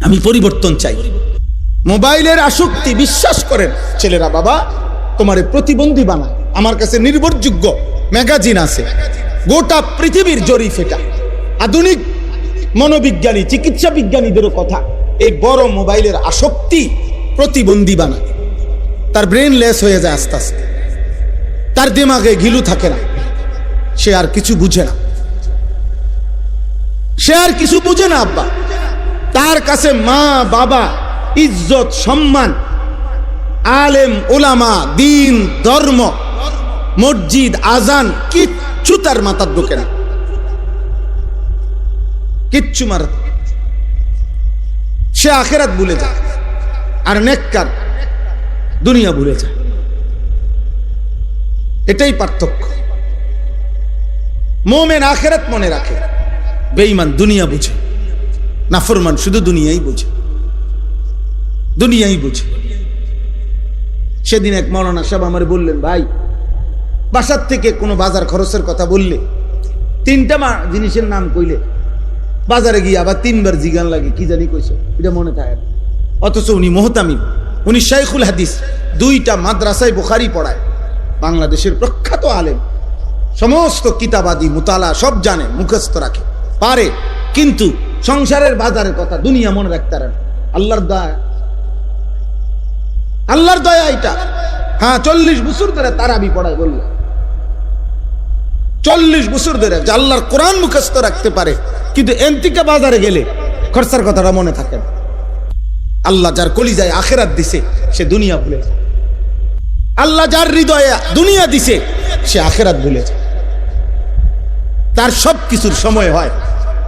আমি পরিবর্তন চাই। মোবাইলের আসক্তি, বিশ্বাস করেন ছেলেরা, বাবা তোমারে প্রতিবন্ধী বানায়। আমার কাছে নির্ভরযোগ্য ম্যাগাজিন আছে, গোটা পৃথিবীর জরিপ এটা, আধুনিক মনোবিজ্ঞানী চিকিৎসা বিজ্ঞানীদেরও কথা, এই বড় মোবাইলের আসক্তি প্রতিবন্ধী বানায়। তার ব্রেন লেস হয়ে যায় আস্তে আস্তে, তার দিমাগে ঘিলু থাকে না, সে আর কিছু বুঝে না, সে আর কিছু বুঝে না আব্বা। তার কাছে মা বাবা, ইজ্জত সম্মান, আলেম ওলামা, দিন ধর্ম, মসজিদ আজান কিচ্ছু তার মাথার ঢোকে না, কিচ্ছু মারা। সে আখেরাত ভুলে যায়, আর নেককার দুনিয়া ভুলে যায়। এটাই পার্থক্য। মোমেন আখেরাত মনে রাখে, বেঈমান দুনিয়া বুঝে, নাফরমান শুধু দুনিয়াই বুঝে, দুনিয়াই বুঝে। সেদিন এক মাওলানা সাহেব আমার বললেন, ভাই বাসার থেকে কোনো বাজার খরচের কথা বললে, তিনটা জিনিসের নাম কইলে বাজারে গিয়ে আবার তিনবার জিগান লাগে, কি জানি কইছে, এটা মনে থাকে না। অথচ উনি মুহতামিম, উনি শাইখুল হাদিস, 2টা মাদ্রাসায় বুখারী পড়ায়, বাংলাদেশের প্রখ্যাত আলেম, সমস্ত কিতাবাদি মুতালা সব জানে, মুখস্থ রাখে, পারে, কিন্তু সংসারের বাজারের কথা, দুনিয়া মনে রাখতে পারে না। আল্লাহর দয়া, আল্লাহর দয়া এটা। হ্যাঁ, 40 বছর ধরে তারাবি পড়ায়, বলল 40 বছর ধরে যে আল্লাহর কোরআন মুখস্থ রাখতে পারে, কিন্তু এন্তিকা বাজারে গেলে খরচার কথাটা মনে থাকে না। আল্লাহ যার কলিজায় আখেরাত দিছে, সে দুনিয়া ভুলে যায়। আল্লাহ যার হৃদয়ে দুনিয়া দিছে, সে আখেরাত ভুলে যায়। তার সব কিছুর সময় হয়,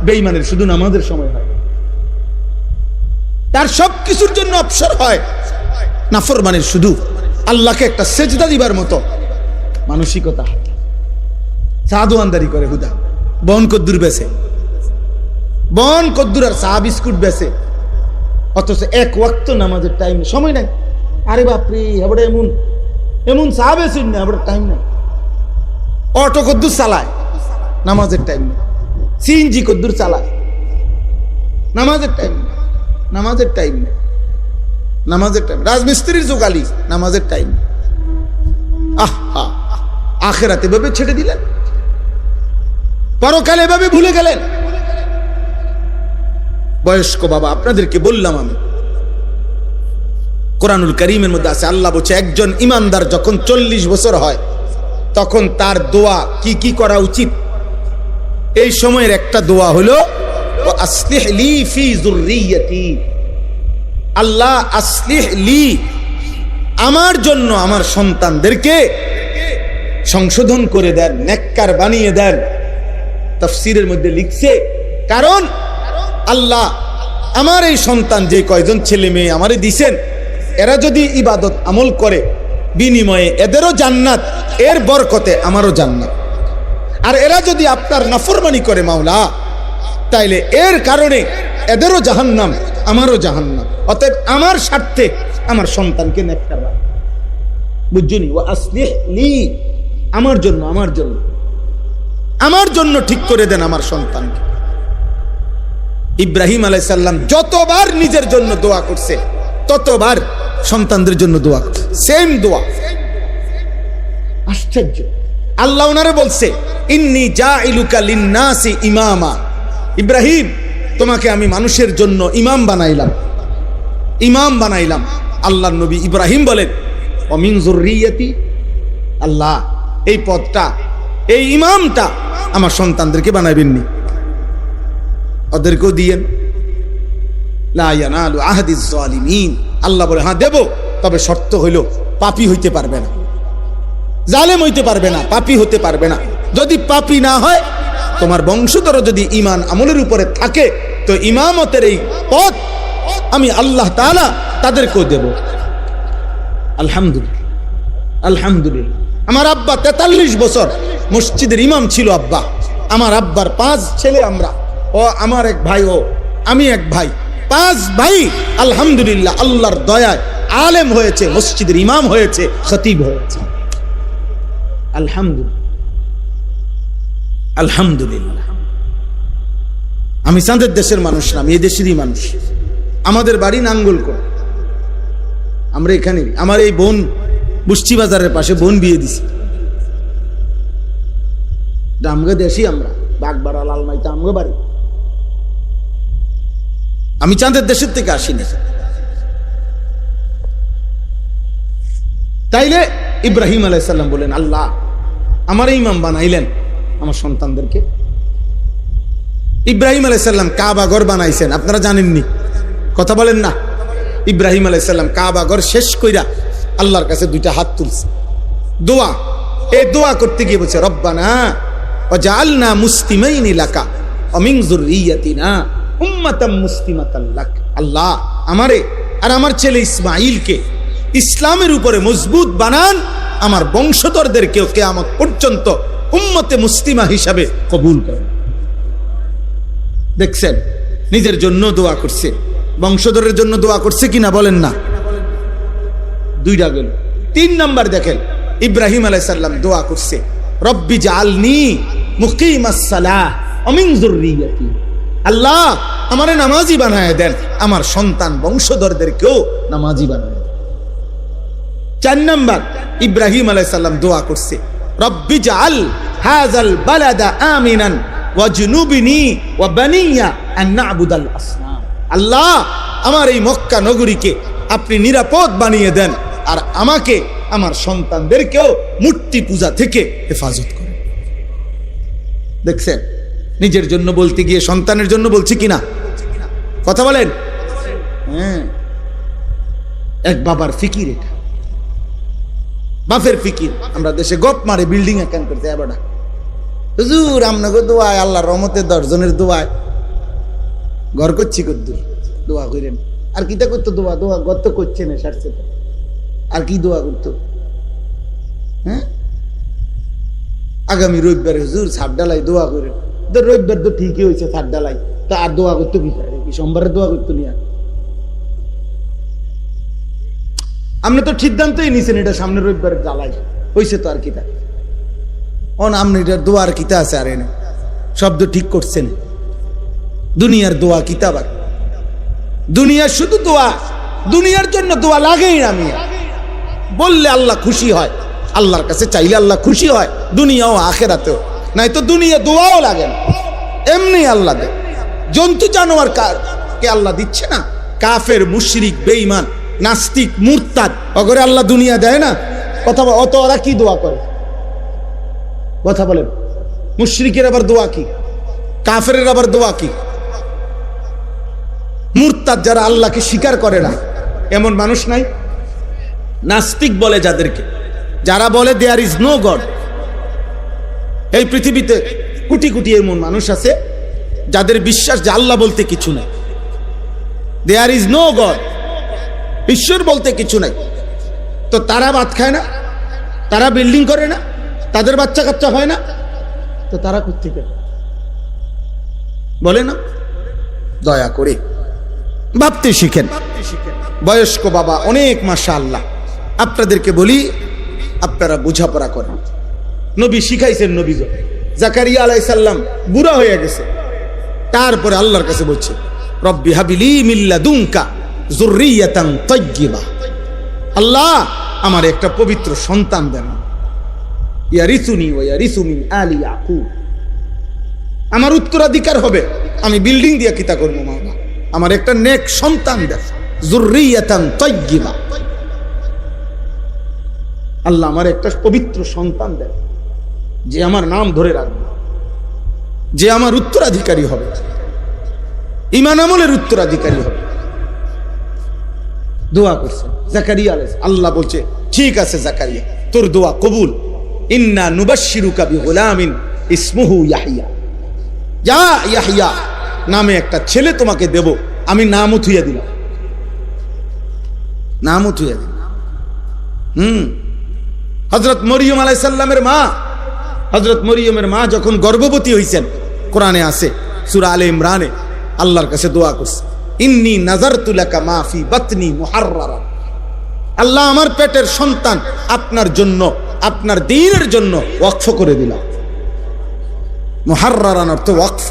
বেঈমানের শুধু নামাজের সময় হয়। তার সব কিছুর জন্য অবসর হয়, নাফরমানের শুধু আল্লাহকে একটা সেজদা দিবার মতো মানসিকতা। সাদওয়ানদারি করে হুদা, বন কদ্দুর বেছে, বন কদ্দুর আর চা বিস্কুট বেছে, অথচ এক ওয়াক্ত নামাজের টাইম সময় নাই। আরে বাপরে, এবারে এমন এমন চা বেছেন না, এবারে টাইম নাই। অটো কদ্দুর চালায়, নামাজের টাইম নেই। সিএনজি কদ্দুর চালায়, নামাজের টাইম নেই, নামাজের টাইম নেই, নামাজের টাইম। রাজমিস্ত্রির জোগালি, নামাজের টাইম। আহা, আখেরাতে ভাবে ছেড়ে দিলেন, পরকালে ভাবে ভুলে গেলেন। বয়স্ক বাবা, আপনাদেরকে বললাম আমি, কোরআনুল কারীমের মধ্যে আছে, আল্লাহ বলছে একজন ইমানদার যখন 40 বছর হয়, তখন তার দোয়া কি কি করা উচিত। এই সময়ের একটা দোয়া হলো, আসলিহ লি ফি যুররিয়্যতি, আল্লাহ আসলিহ লি, আমার জন্য আমার সন্তানদেরকে সংশোধন করে দেন, নেককার বানিয়ে দেন। তাফসীরের মধ্যে লিখছে, কারণ আল্লাহ আমার এই সন্তান, যে কয়জন ছেলে মেয়ে আমারে দিছেন, এরা যদি ইবাদত আমল করে, বিনিময়ে এদেরও জান্নাত, এর বরকতে আমারও জান্নাত। আর এরা যদি আপনার নাফরমানি করে মাওলা, তাইলে এর কারণে এদেরও জাহান্নাম, আমারও জাহান্নাম। অতএব আমার স্বার্থে আমার সন্তানকে নেককার বানান, বুঝছনি? ওয়া আসলিহ লি, আমার জন্য, আমার জন্য, আমার জন্য ঠিক করে দেন আমার সন্তানকে। ইব্রাহিম আলাইহিস সালাম যতবার নিজের জন্য দোয়া করছে, ততবার সন্তানদের জন্য দোয়া করছে, সেম দোয়া। আশ্চর্য। আল্লাহ ওনারে বলছে, ইন্নী জাইলুকা লিন্নাসি ইমামা, ইব্রাহিম তোমাকে আমি মানুষের জন্য ইমাম বানাইলাম, ইমাম বানাইলাম। আল্লাহর নবী ইব্রাহিম বলেন, ওয়া মিন যুররিয়্যতি, আল্লাহ এই পদটা, এই ইমামটা আমার সন্তানদেরকে বানাইবেননি, ওদেরকেও দিয়েন। লা ইয়ানালু আহদিজ জালিমিন, আল্লাহ বলে হ্যাঁ দেব, তবে শর্ত হইল পাপী হইতে পারবে না, জালেম হইতে পারবে না, পাপী হতে পারবে না। যদি পাপী না হয়, তোমার বংশধর যদি ঈমান আমলের উপরে থাকে, তো ইমামতের এই পদ আমি আল্লাহ তাআলা তাদেরকেও দেব। আলহামদুলিল্লাহ, আলহামদুলিল্লাহ। আমার আব্বা 43 বছর মসজিদের ইমাম ছিল। আব্বা, আমার আব্বার 5 ছেলে আমরা, ও আমার এক ভাই, ও আমি এক ভাই, 5 ভাই আলহামদুলিল্লাহ আল্লাহর দয়ায় আলেম হয়েছে, মসজিদের ইমাম হয়েছে, খতিব হয়েছে। আলহামদুলিল্লাহ, আলহামদুলিল্লাহ। আমি চাঁদের দেশের মানুষ না, আমি এই দেশেরই মানুষ। আমাদের বাড়ি নাঙ্গলকোট, আমরা এখানে। আমার এই বোন বুষ্টি বাজারের পাশে বোন বিয়ে দিছি। আমগা দেশি, আমরা বাগবাড়া লালমাইতে আমগা বাড়ি। আমি চাঁদের দেশের থেকে আসিনি। তাইলে ইব্রাহিম আলাইহিস সালাম বলেন, আল্লাহ আমার ইমাম বানাইলেন আমার সন্তানদেরকে। ইব্রাহিম আলাইহিস সালাম কাবা ঘর বানাইছেন, আপনারা জানেননি? কথা বলেন না। ইব্রাহিম আলাইহিস সালাম কাবা ঘর শেষ কইরা আল্লাহর কাছে দুইটা হাত তুলছে, দোয়া। এই দোয়া করতে গিয়ে বলছে, রব্বানা ওয়াজআলনা মুসলিমাইনি লাকা ওয়া মিন যুররিয়াতিনা উম্মাতাম মুসলিমাতাল লাক। আল্লাহ আমারে আর আমার ছেলে ইসমাঈলকে ইসলামের উপরে মজবুত বানান, আমার বংশধরদেরকেও কিয়ামত পর্যন্ত উম্মতে মুসলিমা হিসাবে কবুল করেন। দেখছেন, নিজের জন্য দোয়া করছে, বংশধরের জন্য দোয়া করছে কিনা বলেন না? দুইটা গেল। 3 নাম্বার দেখেন, ইব্রাহিম আলাইহিস সালাম দোয়া করছে, রব্বি জাআলনি মুকিমাস সালাহ ওয়া মিন যুররিয়াতি। আল্লাহ আমারে নামাজি বানায় দেন, আমার সন্তান বংশধরদেরকেও নামাজি বানায় দেন। 4 নাম্বার, ইব্রাহিম আলাইহিস সালাম দোয়া করছে, রব্বি জাআল হাযাল বালাদা আমিনান ওয়াজনুবনি ওয়া বানিয়া আন না'বুদাল আসনাম। আল্লাহ আমার এই মক্কা নগরীকে আপনি নিরাপদ বানিয়ে দেন, আর আমাকে আমার সন্তানদেরকেও মূর্তি পূজা থেকে হেফাজত করেন। দেখছেন, নিজের জন্য বলতে গিয়ে সন্তানের জন্য বলছি কিনা? কথা বলেন। হ্যাঁ, এক বাবার ফিকির এটা, বাপের ফিকির। আমরা দেশে গপ মারে বিল্ডিং একান করতে এবারটা, হুজুর আপনাকে দোয়ায় আল্লাহর রহমতে 10 জনের দোয়ায় ঘর করছি, কদ্দুর দোয়া করেন। আর কিটা করতো দোয়া? দোয়া গত করছে না, সারছে তো আর কি দোয়া করতো? হ্যাঁ, আগামী রবিবার হুজুর ছাদ ডালাই দোয়া করেন। তো রবিবার তো ঠিকই হয়েছে ছাদ ডালাই, তা আর দোয়া করতো কি? সোমবারে দোয়া করতো নি? আর আপনি তো সিদ্ধান্তই নিছেন এটা সামনে রবিবার জ্বালাই হয়েছে, তো আর কিতা অন আপনি এটার দোয়ার কিতা আছে? আর এনে শব্দ ঠিক করছেন, দুনিয়ার দোয়া কিতাবার, দুনিয়ার শুধু দোয়া, দুনিয়ার জন্য দোয়া লাগেই না। আমি বললে আল্লাহ খুশি হয়, আল্লাহর কাছে চাইলে আল্লাহ খুশি হয়, দুনিয়াও আখেরাতেও। নাই তো দুনিয়া দোয়াও লাগে না, এমনি আল্লাহ দেয়। জন্তু জানোয়ার কে আল্লাহ দিচ্ছে না? কাফের, মুশরিক, বেঈমান, নাস্তিক, মুরতাদ, ওগরে আল্লাহ দুনিয়া দেয় না। কথা অত ওরা কি দোয়া করে? কথা বলেন। মুশরিকের আবার দোয়া কি? কাফেরের আবার দোয়া কি? মুরতাদ যারা আল্লাহকে স্বীকার করে না, এমন মানুষ নাই? নাস্তিক বলে যাদেরকে, যারা বলে দেয়ার ইজ নো গড। এই পৃথিবীতে কোটি কোটি এমন মানুষ আছে যাদের বিশ্বাস যে আল্লাহ বলতে কিছু নাই, দেয়ার ইজ নো গড, ঈশ্বর বলতে কিছু নাই। তো তারা ভাত খায় না, তারা বিল্ডিং করে না, তাদের বাচ্চা কাচ্চা হয় না, তো তারা কোত্থেকে বলে না? দয়া করে ভাবতে শিখেন। বয়স্ক বাবা অনেক, মাশাআল্লাহ। আপনাদেরকে বলি, আপনারা বোঝাপড়া করেন। নবী শিখাইছেন, নবী জাকারিয়া আলাইহিস সালাম বুড়া হয়ে গেছে, তারপরে আল্লাহর কাছে বলছে, রব্বি হাবিলি মিন লাদুনকা যুররিয়াতান তাইয়্যিবা। আল্লাহ আমার একটা পবিত্র সন্তান দেন, ইয়ারিসুনি ওয়া ইয়ারিসু মিন আলি ইয়াকুব। আমার উত্তরাধিকার হবে, আমি বিল্ডিং দিয়া কিতা করবো মাওলা, আমার একটা নেক সন্তান দেন, যুররিয়াতান তাইয়্যিবা। আল্লাহ আমার একটা পবিত্র সন্তান দেন, যে আমার নাম ধরে রাখবে, যে আমার উত্তরাধিকারী হবে, ঈমান আমলের উত্তরাধিকারী হবে। দোয়া করছে জাকারিয়া আলাইহিস। আল্লাহ বলছে, ঠিক আছে জাকারিয়া, তোর দোয়া কবুল। ইন্না নুবাশশিরুকা বিগুলামিন ইসমুহু ইয়াহইয়া। যা, ইয়াহইয়া নামে একটা ছেলে তোমাকে দেব, আমি নামও থুইয়া দিলাম, নামও থুইয়া দিলাম। হযরত মরিয়ম আলাইহিস সালামের মা, হযরত মরিয়মের মা যখন গর্ভবতী হইছেন, কোরআনে আছে সূরা আলে ইমরানে, আল্লাহর কাছে দোয়া করছে, ইন্নী নাযারতু লাকা মা ফি বাতনি মুহাররারা। আল্লাহ আমার পেটের সন্তান আপনার জন্য, আপনার দ্বীনের জন্য ওয়াকফ করে দিলাম। মুহাররারান অর্থ ওয়াকফ,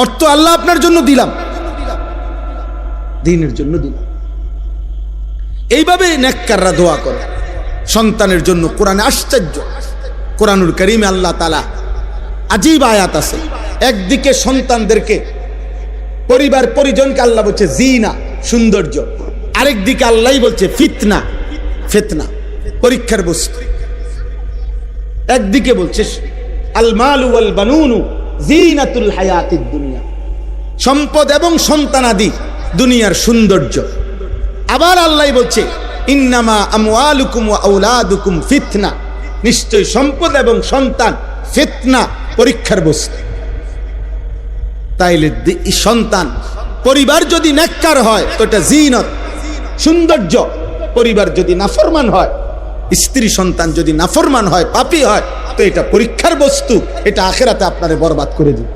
অর্থ আল্লাহ আপনার জন্য দিলাম। দ্বীনের জন্য দিলাম। এইভাবে নেককাররা দোয়া করে সন্তানের জন্য। কোরআনে আশ্চর্য, কোরআনুল কারীমে আল্লাহ তাআলা আজীব আয়াত আছে। একদিকে সন্তানদেরকে, পরিবার পরিজনকে আল্লাহ বলছে জিনা, সৌন্দর্য, আরেকদিকে আল্লাহ বলছে ফিতনা, ফিতনা, পরীক্ষার বস্তু। একদিকে বলছে আল মালু ওয়াল বানুনু জিনাতুল হায়াতিদ দুনিয়া, সম্পদ এবং সন্তানাদি দুনিয়ার সৌন্দর্য। আবার আল্লাহ বলছে ইন্নামা আমওয়ালুকুম ওয়া আওলাদুকুম ফিতনা, নিশ্চয় সম্পদ এবং সন্তান ফিতনা, পরীক্ষার বস্তু। তাইলে সন্তান, পরিবার যদি নেককার হয় তো এটা জিনত, সৌন্দর্য। পরিবার যদি নাফরমান হয়, স্ত্রী সন্তান যদি নাফরমান হয়, পাপী হয়, তো এটা পরীক্ষার বস্তু। এটা আখিরাতে আপনারে বরবাদ করে দিবে।